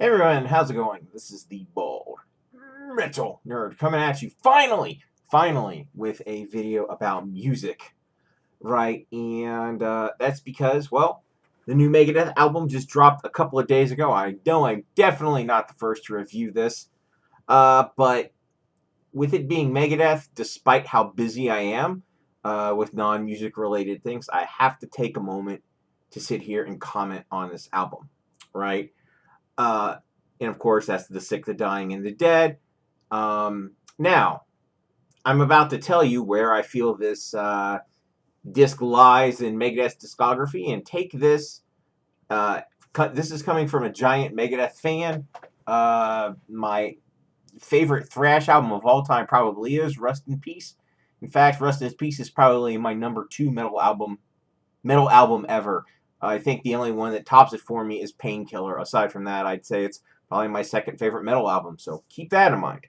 Hey everyone, how's it going? This is the Bald Metal Nerd coming at you finally, with a video about music, right? And that's because, well, the new Megadeth album just dropped a couple of days ago. I know I'm definitely not the first to review this, but with it being Megadeth, despite how busy I am with non-music related things, I have to take a moment to sit here and comment on this album, right? Uh, and of course, that's The Sick, the Dying, and the Dead. Now, I'm about to tell you where I feel this disc lies in Megadeth's discography, and take this. This is coming from a giant Megadeth fan. My favorite thrash album of all time probably is Rust in Peace. In fact, Rust in Peace is probably my number 2 metal album ever. I think the only one that tops it for me is Painkiller. Aside from that, I'd say it's probably my second favorite metal album. So keep that in mind.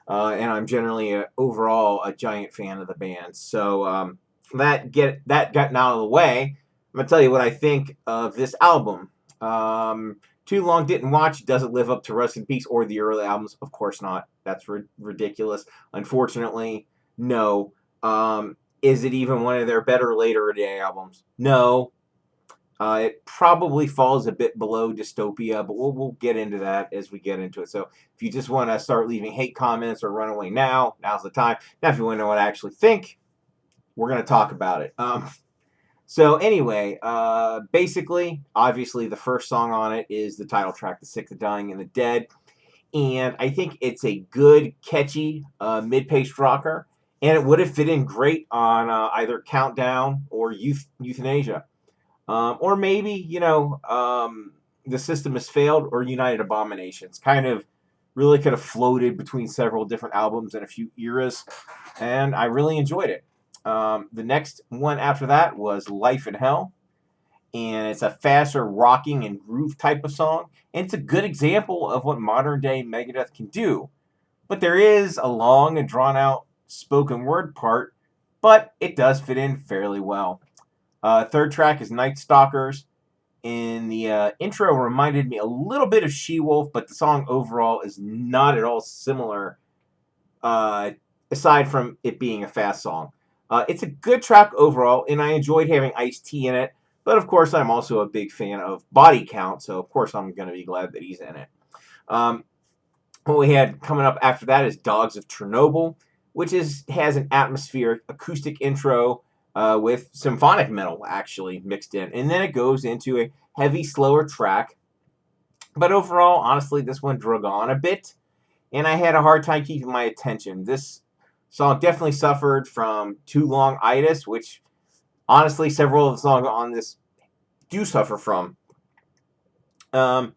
And I'm generally overall a giant fan of the band. So that gotten out of the way, I'm gonna tell you what I think of this album. Too Long Didn't Watch doesn't live up to Rust in Peace or the early albums. Of course not. That's ridiculous. Unfortunately, no. Is it even one of their better later day albums? No. It probably falls a bit below Dystopia, but we'll get into that as we get into it. So if you just want to start leaving hate comments or run away now, now's the time. Now, if you want to know what I actually think, we're going to talk about it. So anyway, basically, obviously, the first song on it is the title track, "The Sick, the Dying, and the Dead," and I think it's a good, catchy mid-paced rocker, and it would have fit in great on either Countdown or Euthanasia. Or maybe, The System Has Failed or United Abominations. Kind of really could have floated between several different albums in a few eras, and I really enjoyed it. The next one after that was Life in Hell, and it's a faster rocking and groove type of song, and it's a good example of what modern day Megadeth can do. But there is a long and drawn out spoken word part, but it does fit in fairly well. Third track is Night Stalkers. And the intro reminded me a little bit of She-Wolf, but the song overall is not at all similar, uh, aside from it being a fast song. It's a good track overall, and I enjoyed having Ice-T in it. But of course, I'm also a big fan of Body Count, so of course I'm going to be glad that he's in it. Um, what we had coming up after that is Dogs of Chernobyl, which has an atmospheric acoustic intro with symphonic metal actually mixed in. And then it goes into a heavy, slower track. But overall, honestly, this one drug on a bit, and I had a hard time keeping my attention. This song definitely suffered from too long itis, which honestly, several of the songs on this do suffer from. And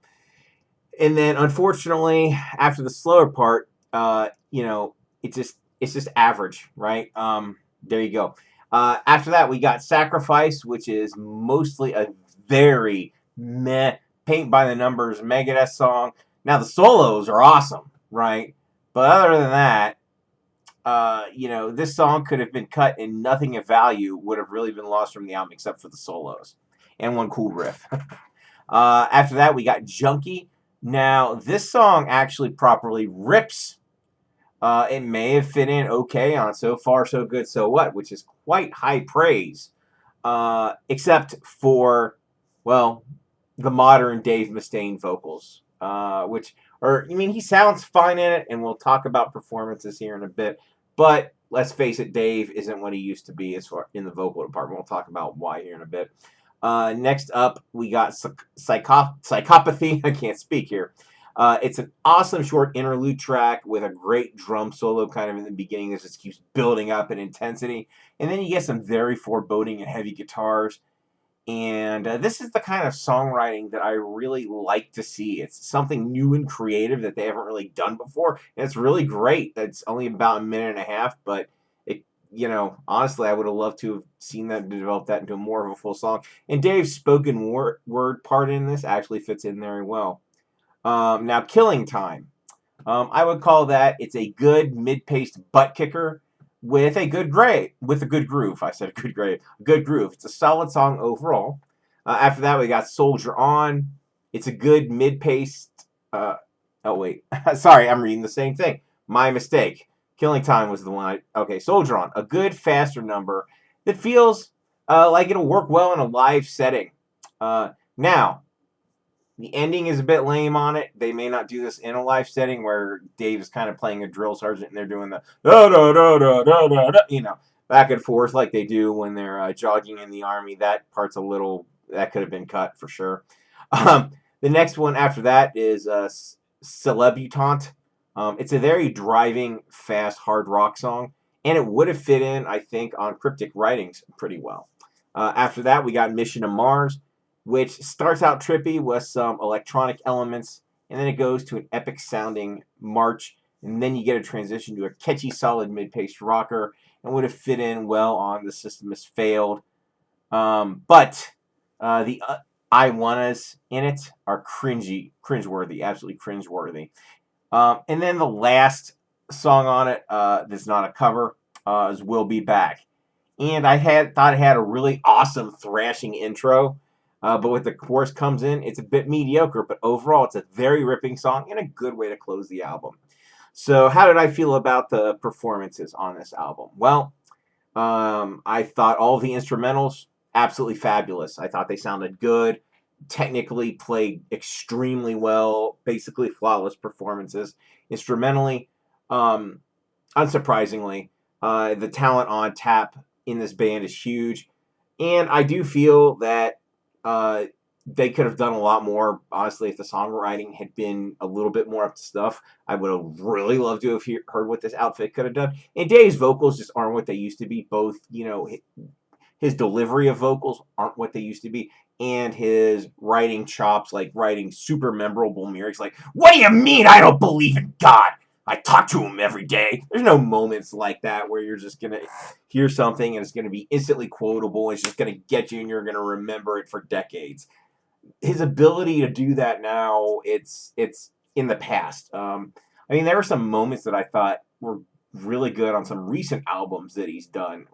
then, unfortunately, after the slower part, it's just average, right? There you go. After that, we got Sacrifice, which is mostly a very meh, paint by the numbers Megadeth song. Now the solos are awesome, right? But other than that, this song could have been cut, and nothing of value would have really been lost from the album except for the solos and one cool riff. After that, we got Junkie. Now, this song actually properly rips. It may have fit in okay on So Far, So Good, So What, which is quite high praise. Except for, well, the modern Dave Mustaine vocals. He sounds fine in it, and we'll talk about performances here in a bit. But let's face it, Dave isn't what he used to be as far in the vocal department. We'll talk about why here in a bit. Next up, we got Psychopathy. I can't speak here. It's an awesome short interlude track with a great drum solo kind of in the beginning that just keeps building up in intensity. And then you get some very foreboding and heavy guitars. And this is the kind of songwriting that I really like to see. It's something new and creative that they haven't really done before. And it's really great. It's only about a minute and a half, but honestly, I would have loved to have seen them develop that into more of a full song. And Dave's spoken word part in this actually fits in very well. Now, Killing Time. I would call that it's a good mid-paced butt kicker with a good groove. I said a good groove. It's a solid song overall. After that, we got Soldier On. It's a good mid-paced Oh wait, sorry, I'm reading the same thing. My mistake. Killing Time was the one. Okay, Soldier On, a good faster number that feels like it'll work well in a live setting. Now, the ending is a bit lame on it. They may not do this in a live setting where Dave is kind of playing a drill sergeant and they're doing the da da da da da da da, back and forth like they do when they're jogging in the army. That part's a little that could have been cut for sure. The next one after that is Celebutante. It's a very driving, fast, hard rock song, and it would have fit in, I think, on Cryptic Writings pretty well. After that, we got Mission to Mars, which starts out trippy with some electronic elements, and then it goes to an epic sounding march, and then you get a transition to a catchy, solid mid-paced rocker, and would have fit in well on The System Has Failed. But the I Wannas in it are cringeworthy, absolutely cringeworthy. And then the last song on it that's not a cover is We'll Be Back. And I thought it had a really awesome thrashing intro. But when the chorus comes in, it's a bit mediocre. But overall, it's a very ripping song and a good way to close the album. So how did I feel about the performances on this album? Well, I thought all the instrumentals, absolutely fabulous. I thought they sounded good. Technically played extremely well. Basically flawless performances. Instrumentally, unsurprisingly, the talent on tap in this band is huge. And I do feel that they could have done a lot more. Honestly, if the songwriting had been a little bit more up to stuff, I would have really loved to have heard what this outfit could have done. And Dave's vocals just aren't what they used to be. Both, his delivery of vocals aren't what they used to be. And his writing chops, like writing super memorable lyrics, like, "What do you mean I don't believe in God? I talk to him every day." There's no moments like that where you're just going to hear something and it's going to be instantly quotable. It's just going to get you and you're going to remember it for decades. His ability to do that now, it's in the past. There were some moments that I thought were really good on some recent albums that he's done.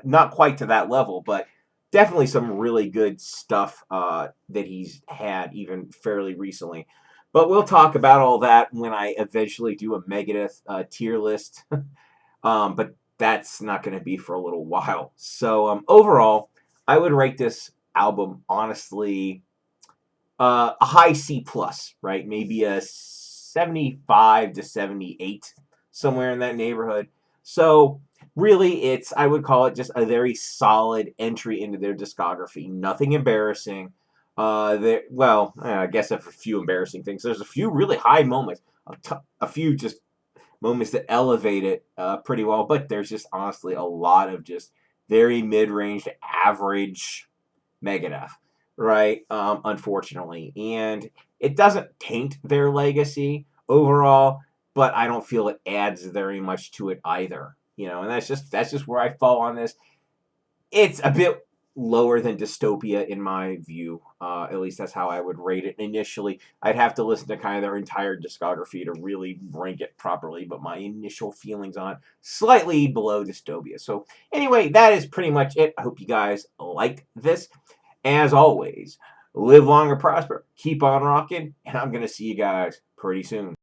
Not quite to that level, but definitely some really good stuff that he's had even fairly recently. But we'll talk about all that when I eventually do a Megadeth tier list. But that's not going to be for a little while. So overall, I would rate this album, honestly, a high C+, right? Maybe a 75 to 78, somewhere in that neighborhood. So really, I would call it just a very solid entry into their discography. Nothing embarrassing. I guess a few embarrassing things. There's a few really high moments, a few just moments that elevate it pretty well, but there's just honestly a lot of just very mid-range to average Megadeth, right? Unfortunately, and it doesn't taint their legacy overall, but I don't feel it adds very much to it either. And that's just where I fall on this. It's a bit lower than Dystopia in my view. At least that's how I would rate it initially. I'd have to listen to kind of their entire discography to really rank it properly, but my initial feelings on it, slightly below Dystopia. So anyway, that is pretty much it. I hope you guys liked this. As always, live long and prosper, keep on rocking, and I'm going to see you guys pretty soon.